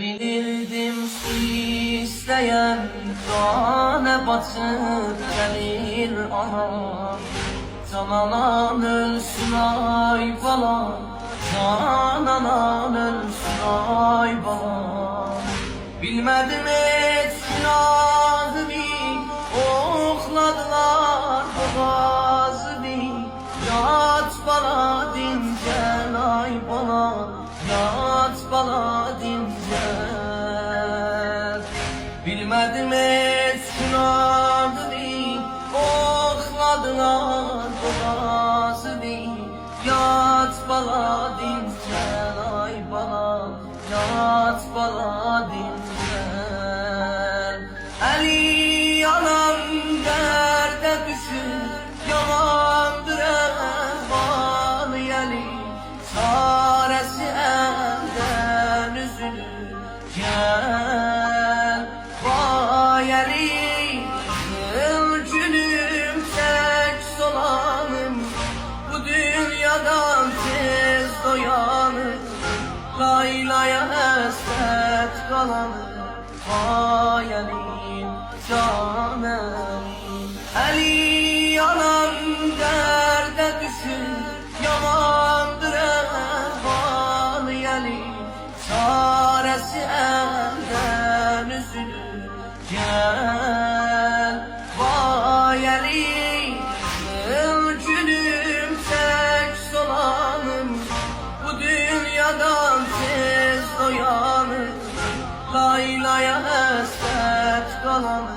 Bilirdim isteyen tane batıp gelir anam. Cananan ölsün ay balam, cananan ölsün ay balam. Bilmedim et günahımı, okladılar boğazımı. Yat bana dincel ay balam, yat bana dincel. Bilmedim et günahımı, okladılar boğazımı. Yat bana dincel ay balam, yat bana dincel. Eli yanan derde düşür, yalandır evan yeli. Çaresi elden üzülür, gel vay eli. Gülcünüm tek solanım, bu dünyadan tez doyanım. Laylaya hasret kalanım, vay elim canım. Eli yanan derde düşür, yamandır evan yeli. Çaresi elden üzülür, gel vay elim. Gülcünüm tek solanım, bu dünyadan tez doyanım. Laylaya hasret kalanım,